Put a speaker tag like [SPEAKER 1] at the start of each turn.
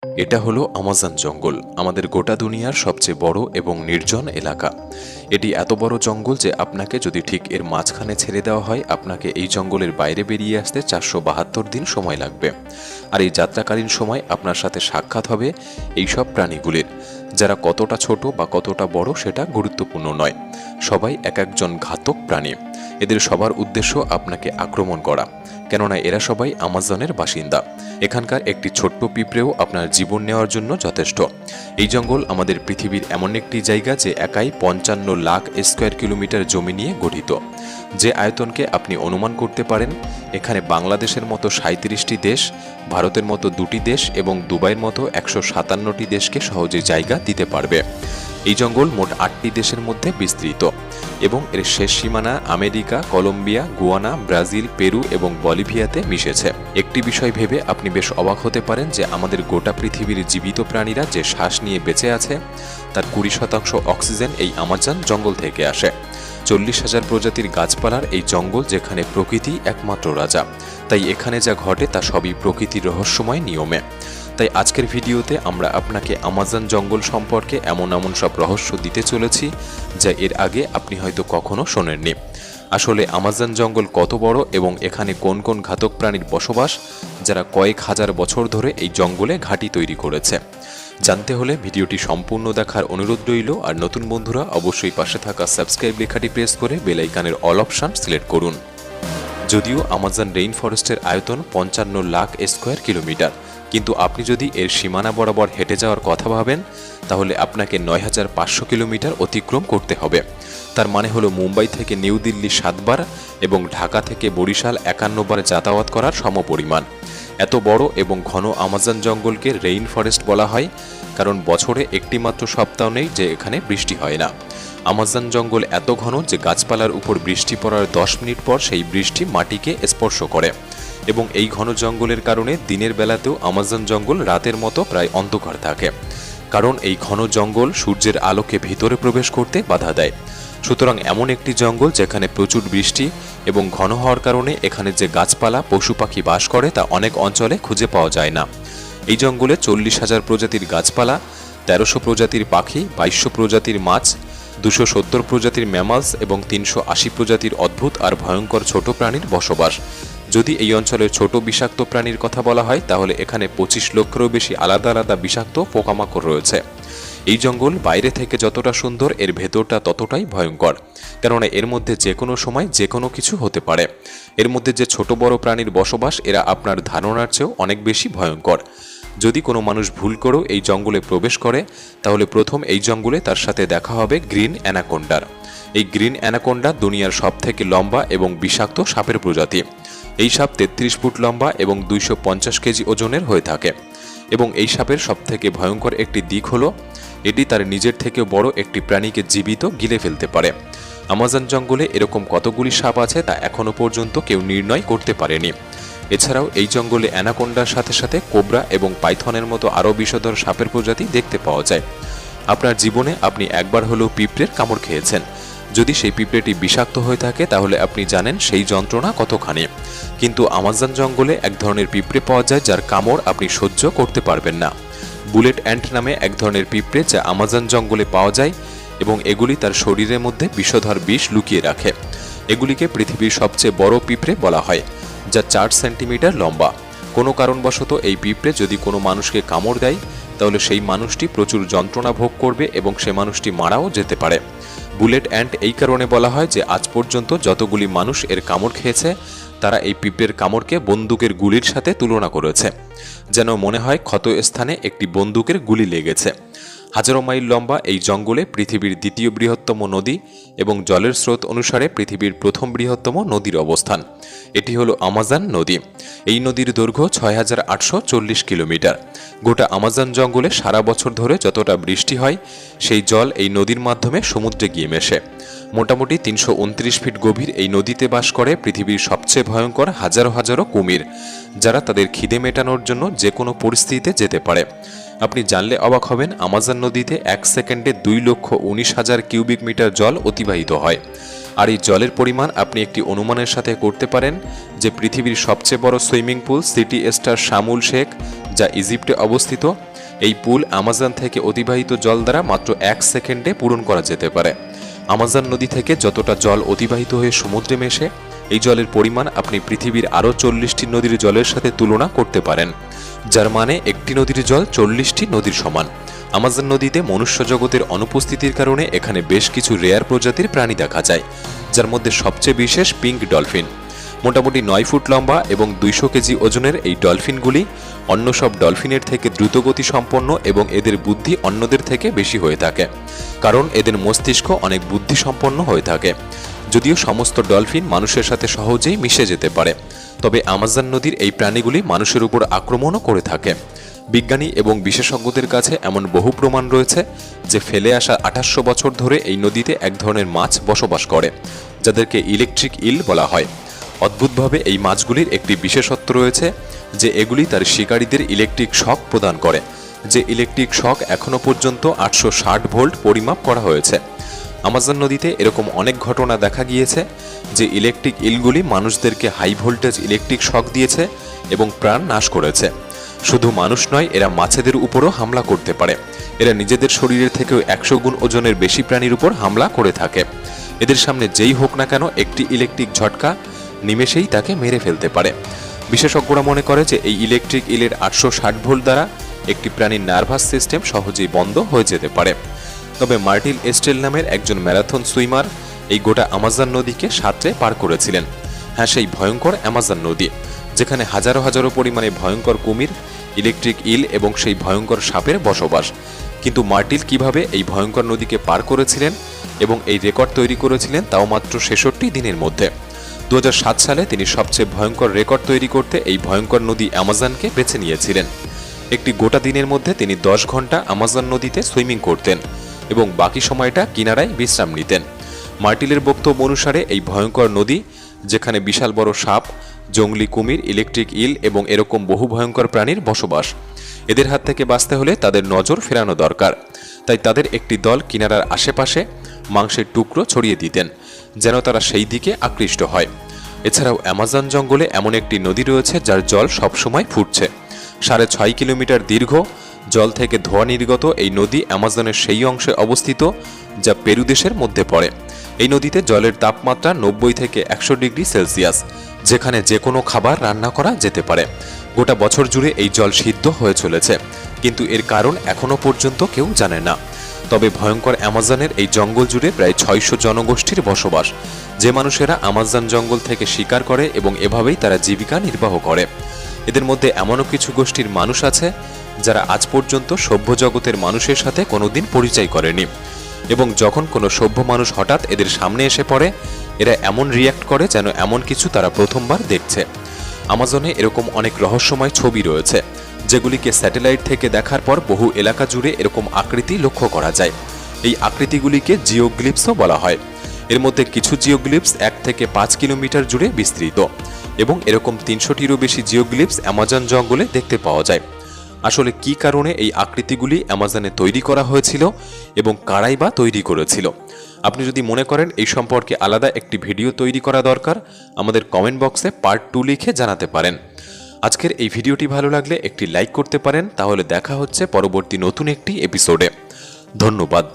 [SPEAKER 1] এটা হলো আমাজন জঙ্গল, আমাদের গোটা দুনিয়ার সবচেয়ে বড় এবং নির্জন এলাকা। এটি এত বড় জঙ্গল যে আপনাকে যদি ঠিক এর মাঝখানে ছেড়ে দেওয়া হয়, আপনাকে এই জঙ্গলের বাইরে বেরিয়ে আসতে 472 দিন সময় লাগবে। আর এই যাত্রাকালীন সময় আপনার সাথে সাক্ষাৎ হবে এই সব প্রাণীগুলির, যারা কতটা ছোট বা কতটা বড় সেটা গুরুত্বপূর্ণ নয়। সবাই এক একজন ঘাতক প্রাণী। এদের সবার উদ্দেশ্য আপনাকে আক্রমণ করা, কেননা এরা সবাই আমাজনের বাসিন্দা। এখানকার একটি ছোট্ট পিঁপড়েও আপনার জীবন নেওয়ার জন্য যথেষ্ট। এই জঙ্গল আমাদের পৃথিবীর এমন একটি জায়গা যে একাই 55 লাখ স্কোয়ার কিলোমিটার জমি নিয়ে গঠিত। যে আয়তনকে আপনি অনুমান করতে পারেন, এখানে বাংলাদেশের মতো 37টি দেশ, ভারতের মতো 2টি দেশ এবং দুবাইয়ের মতো 157টি দেশকে সহজে জায়গা দিতে পারবে। এই জঙ্গল মোট 8টি দেশের মধ্যে বিস্তৃত এবং এর শেষ সীমানা America, Colombia, Guyana, Brazil, Peru এবং বলিভিয়াতে মিশেছে। একটি বিষয় ভেবে আপনি বেশ অবাক হতে পারেন যে আমাদের গোটা পৃথিবীর জীবিত প্রাণীরা যে শ্বাস নিয়ে বেঁচে আছে তার 20% অক্সিজেন এই আমাজন জঙ্গল থেকে আসে। 40,000 প্রজাতির গাছপালার এই জঙ্গল, যেখানে প্রকৃতি একমাত্র রাজা। তাই এখানে যা ঘটে তা সবই প্রকৃতির রহস্যময় নিয়মে। তাই আজকের ভিডিওতে আমরা আপনাকে আমাজন জঙ্গল সম্পর্কে এমন সব রহস্য দিতে চলেছি যা এর আগে আপনি হয়তো কখনো শোনেননি। আসলে আমাজন জঙ্গল কত বড় এবং এখানে কোন কোন ঘাতক প্রাণীর বসবাস, যারা কয়েক হাজার বছর ধরে এই জঙ্গলে ঘাঁটি তৈরি করেছে। জানতে হলে ভিডিওটি সম্পূর্ণ দেখার অনুরোধ রইল। আর নতুন বন্ধুরা অবশ্যই পাশে থাকা সাবস্ক্রাইব লেখাটি প্রেস করে বেল আইকনের অল অপশন সিলেক্ট করুন। যদিও আমাজন রেইন ফরেস্টের আয়তন 55 লাখ স্কোয়ার কিলোমিটার, কিন্তু আপনি যদি এর সীমানা বরাবর হেঁটে যাওয়ার কথা ভাবেন তাহলে আপনাকে 9,500 কিলোমিটার অতিক্রম করতে হবে। তার মানে হলো মুম্বাই থেকে নিউ দিল্লি 7 বার এবং ঢাকা থেকে বরিশাল 51 বার যাতায়াত করার সমপরিমাণ। এত বড় এবং ঘন আমাজন জঙ্গলকে রেইন ফরেস্ট বলা হয় কারণ বছরে একটি মাত্র সপ্তাহ নেই যে এখানে বৃষ্টি হয় না। আমাজন জঙ্গল এত ঘন যে গাছপালার উপর বৃষ্টি পড়ার 10 মিনিট পর সেই বৃষ্টি মাটিকে স্পর্শ করে। এবং এই ঘন জঙ্গলের কারণে দিনের বেলাতেও আমাজন জঙ্গল রাতের মতো প্রায় অন্ধকার থাকে, কারণ এই ঘন জঙ্গল সূর্যের আলোকে ভিতরে প্রবেশ করতে বাধা দেয়। সুতরাং এমন একটি জঙ্গল যেখানে প্রচুর বৃষ্টি এবং ঘন হওয়ার কারণে এখানে যে গাছপালা, পশু পাখি বাস করে তা অনেক অঞ্চলে খুঁজে পাওয়া যায় না। এই জঙ্গলে 40,000 প্রজাতির গাছপালা, 1300 প্রজাতির পাখি, 2200 প্রজাতির মাছ, 270 প্রজাতির ম্যামালস এবং 380 প্রজাতির অদ্ভুত আর ভয়ঙ্কর ছোট প্রাণীর বসবাস। যদি এই অঞ্চলের ছোট বিষাক্ত প্রাণীর কথা বলা হয় তাহলে এখানে 25 লক্ষেরও বেশি আলাদা আলাদা বিষাক্ত পোকামাকড় রয়েছে। এই জঙ্গল বাইরে থেকে যতটা সুন্দর, এর ভেতরটা ততটাই ভয়ঙ্কর, কেননা এর মধ্যে যে কোনো সময় যে কোনো কিছু হতে পারে। এর মধ্যে যে ছোট বড় প্রাণীর বসবাস, এরা আপনার ধারণার চেয়েও অনেক বেশি ভয়ঙ্কর। যদি কোনো মানুষ ভুল করেও এই জঙ্গলে প্রবেশ করে তাহলে প্রথম এই জঙ্গলে তার সাথে দেখা হবে গ্রিন অ্যানাকোন্ডার। এই গ্রিন অ্যানাকোন্ডা দুনিয়ার সবথেকে লম্বা এবং বিষাক্ত সাপের প্রজাতি। এই সাপ 33 ফুট লম্বা এবং 250 কেজি ওজনের হয়ে থাকে। এবং এই সাপের সবথেকে ভয়ঙ্কর একটি দিক হলো এটি তার নিজের থেকে বড় একটি প্রাণীকে জীবিত গিলে ফেলতে পারে। আমাজন জঙ্গলে এরকম কতগুলি সাপ আছে তা এখনো পর্যন্ত কেউ নির্ণয় করতে পারেনি। এছাড়াও এই জঙ্গলে অ্যানাকোন্ডার সাথে সাথে কোবরা এবং পাইথনের মতো আরও বিষধর সাপের প্রজাতি দেখতে পাওয়া যায়। আপনার জীবনে আপনি একবার হলেও পিঁপড়ের কামড় খেয়েছেন। যদি সেই পিঁপড়েটি বিষাক্ত হয়ে থাকে তাহলে আপনি জানেন সেই যন্ত্রণা কতখানি। কিন্তু আমাজন জঙ্গলে এক ধরনের পিঁপড়ে পাওয়া যায় যার কামড় আপনি সহ্য করতে পারবেন না। বুলেট অ্যান্ট নামে এক ধরনের পিঁপড়ে যা আমাজন জঙ্গলে পাওয়া যায় এবং এগুলি তার শরীরের মধ্যে বিষধর বিষ লুকিয়ে রাখে। এগুলিকে পৃথিবীর সবচেয়ে বড় পিঁপড়ে বলা হয়, যা 4 সেন্টিমিটার লম্বা। কোনো কারণবশত এই পিঁপড়ে যদি কোনো মানুষকে কামড় দেয় তাহলে সেই মানুষটি প্রচুর যন্ত্রণা ভোগ করবে এবং সে মানুষটি মারাও যেতে পারে। বুলেট অ্যান্ট এই কারণে বলা হয় যে আজ পর্যন্ত যতগুলি মানুষ এর কামড় খেয়েছে তারা এই পিঁপড়ের কামড়কে বন্দুকের গুলির সাথে তুলনা করেছে, যেন মনে হয় ক্ষত স্থানে একটি বন্দুকের গুলি লেগেছে। হাজারো মাইল লম্বা এই জঙ্গলে পৃথিবীর দ্বিতীয় বৃহত্তম নদী এবং জলের স্রোত অনুসারে পৃথিবীর প্রথম বৃহত্তম নদীর অবস্থান। এটি হলো আমাজন নদী। এই নদীর দৈর্ঘ্য 6,840 কিলোমিটার। গোটা আমাজন জঙ্গলে সারা বছর ধরে যতটা বৃষ্টি হয় সেই জল এই নদীর মাধ্যমে সমুদ্রে গিয়ে মেশে। মোটামুটি 329 ফিট গভীর এই নদীতে বাস করে পৃথিবীর সবচেয়ে ভয়ঙ্কর হাজারো হাজারো কুমির, যারা তাদের খিদে মেটানোর জন্য যে কোনো পরিস্থিতিতে যেতে পারে। আপনি জানলে অবাক হবেন, আমাজন নদীতে 1 সেকেন্ডে 2,19,000 কিউবিক মিটার জল অতিবাহিত হয়। আর এই জলের পরিমাণ আপনি একটি অনুমানের সাথে করতে পারেন যে পৃথিবীর সবচেয়ে বড় swimming pool city star শামুল Sheikh, যা ইজিপ্টে অবস্থিত। এই পুল আমাজন থেকে অতিবাহিত জল দ্বারা মাত্র 1 সেকেন্ডে পূরণ করা যেতে পারে। আমাজন নদী থেকে যতটা জল অতিবাহিত হয়ে সমুদ্রে মেশে, এই জলের পরিমাণ আপনি পৃথিবীর আরও 40টি নদীর জলের সাথে তুলনা করতে পারেন, যার মানে একটি নদীর জল 40টি নদীর সমান। আমাজন নদীতে মনুষ্য জগতের অনুপস্থিতির কারণে এখানে বেশ কিছু রেয়ার প্রজাতির প্রাণী দেখা যায়, যার মধ্যে সবচেয়ে বিশেষ পিঙ্ক ডলফিন। মোটামুটি 9 ফুট লম্বা এবং 200 কেজি ওজনের এই ডলফিনগুলি অন্য সব ডলফিনের থেকে দ্রুতগতি সম্পন্ন এবং এদের বুদ্ধি অন্যদের থেকে বেশি হয়ে থাকে, কারণ এদের মস্তিষ্ক অনেক বুদ্ধিসম্পন্ন হয়ে থাকে। যদিও সমস্ত ডলফিন মানুষের সাথে সহজেই মিশে যেতে পারে, তবে আমাজন নদীর এই প্রাণীগুলি মানুষের উপর আক্রমণও করে থাকে। বিজ্ঞানী এবং বিশেষজ্ঞদের কাছে এমন বহু প্রমাণ রয়েছে যে ফেলে আসা 2800 বছর ধরে এই নদীতে এক ধরনের মাছ বসবাস করে, যাদেরকে ইলেকট্রিক ইল বলা হয়। অদ্ভুতভাবে এই মাছগুলির একটি বিশেষত্ব রয়েছে যে এগুলি তার শিকারীদের ইলেকট্রিক শক প্রদান করে, যে ইলেকট্রিক শক এখনও পর্যন্ত 860 ভোল্ট পরিমাপ করা হয়েছে। আমাজন নদীতে এরকম অনেক ঘটনা দেখা গিয়েছে যে ইলেকট্রিক ইলগুলি মানুষদেরকে হাই ভোল্টেজ ইলেকট্রিক শক দিয়েছে এবং প্রাণ নাশ করেছে। শুধু মানুষ নয়, এরা মাছেদের উপরও হামলা করতে পারে। এরা নিজেদের শরীরের থেকেও 100 গুণ ওজনের বেশি প্রাণীর উপর হামলা করে থাকে। এদের সামনে যেই হোক না কেন একটি ইলেকট্রিক ঝটকা নিমেষেই তাকে মেরে ফেলতে পারে। বিশেষজ্ঞরা মনে করে যে এই ইলেকট্রিক ইলের 860 ভোল্ট দ্বারা একটি প্রাণীর নার্ভাস সিস্টেম সহজেই বন্ধ হয়ে যেতে পারে। তবে মার্টিল এস্টেল নামের একজন ম্যারাথন সুইমার এই গোটা আমাজন নদীকে সাঁতরে পার করেছিলেন। হ্যাঁ, সেই ভয়ঙ্কর আমাজন নদী, যেখানে হাজারো হাজারো পরিমাণে ভয়ঙ্কর কুমির, ইলেকট্রিক ইল এবং সেই ভয়ঙ্কর সাপের বসবাস। কিন্তু মার্টিল কিভাবে এই ভয়ঙ্কর নদীকে পার করেছিলেন এবং এই রেকর্ড তৈরি করেছিলেন তাও মাত্র 66 দিনের মধ্যে। 2007 সালে তিনি সবচেয়ে ভয়ঙ্কর রেকর্ড তৈরি করতে এই ভয়ঙ্কর নদী অ্যামাজনকে বেছে নিয়েছিলেন। একটি গোটা দিনের মধ্যে তিনি 10 ঘন্টা আমাজন নদীতে সুইমিং করতেন এবং বাকি সময়টা কিনারায় বিশ্রাম নিতেন। মার্টিলের বক্তব্য অনুসারে এই ভয়ঙ্কর নদী, যেখানে বিশাল বড় সাপ, জঙ্গলি কুমির, ইলেকট্রিক ইল এবং এরকম বহু ভয়ঙ্কর প্রাণীর বসবাস, এদের হাত থেকে বাঁচতে হলে তাদের নজর ফেরানো দরকার। তাই তাদের একটি দল কিনারার আশেপাশে মাংসের টুকরো ছড়িয়ে দিতেন, যেন তারা সেই দিকে আকৃষ্ট হয়। এছাড়াও অ্যামাজন জঙ্গলে এমন একটি নদী রয়েছে যার জল সবসময় ফুটছে। 6.5 কিলোমিটার দীর্ঘ, জল থেকে ধোঁয়া নির্গত এই নদী অ্যামাজনের সেই অংশে অবস্থিত যা পেরু দেশের মধ্যে পড়ে। এই নদীতে জলের তাপমাত্রা 90 থেকে 100 ডিগ্রি সেলসিয়াস, যেখানে যে কোনো খাবার রান্না করা যেতে পারে। গোটা বছর জুড়ে এই জল সিদ্ধ হয়ে চলেছে, কিন্তু এর কারণ এখনও পর্যন্ত কেউ জানে না। তবে ভয়ঙ্কর অ্যামাজনের এই জঙ্গল জুড়ে প্রায় 600 জনগোষ্ঠীর বসবাস, যে মানুষেরা আমাজন জঙ্গল থেকে শিকার করে এবং এভাবেই তারা জীবিকা নির্বাহ করে। এদের মধ্যে এমনও কিছু গোষ্ঠীর মানুষ আছে যারা আজ পর্যন্ত সভ্য জগতের মানুষের সাথে কোনোদিন পরিচয় করেনি, এবং যখন কোনো সভ্য মানুষ হঠাৎ এদের সামনে এসে পড়ে, এরা এমন রিয়্যাক্ট করে যেন এমন কিছু তারা প্রথমবার দেখছে। আমাজনে এরকম অনেক রহস্যময় ছবি রয়েছে, যেগুলিকে স্যাটেলাইট থেকে দেখার পর বহু এলাকা জুড়ে এরকম আকৃতি লক্ষ্য করা যায়। এই আকৃতিগুলিকে জিওগ্লিপসও বলা হয়। এর মধ্যে কিছু জিওগ্লিপস 1 থেকে 5 কিলোমিটার জুড়ে বিস্তৃত, এবং এরকম 300টিরও বেশি জিওগ্লিপস অ্যামাজন জঙ্গলে দেখতে পাওয়া যায়। আসলে কি কারণে এই আকৃতিগুলি অ্যামাজনে তৈরি করা হয়েছিল এবং কারাই বা তৈরি করেছিল? আপনি যদি মনে করেন এই সম্পর্কে আলাদা একটি ভিডিও তৈরি করা দরকার, আমাদের কমেন্ট বক্সে পার্ট 2 লিখে জানাতে পারেন। আজকের এই ভিডিওটি ভালো লাগলে একটি লাইক করতে পারেন। তাহলে দেখা হচ্ছে পরবর্তী নতুন একটি এপিসোডে। ধন্যবাদ।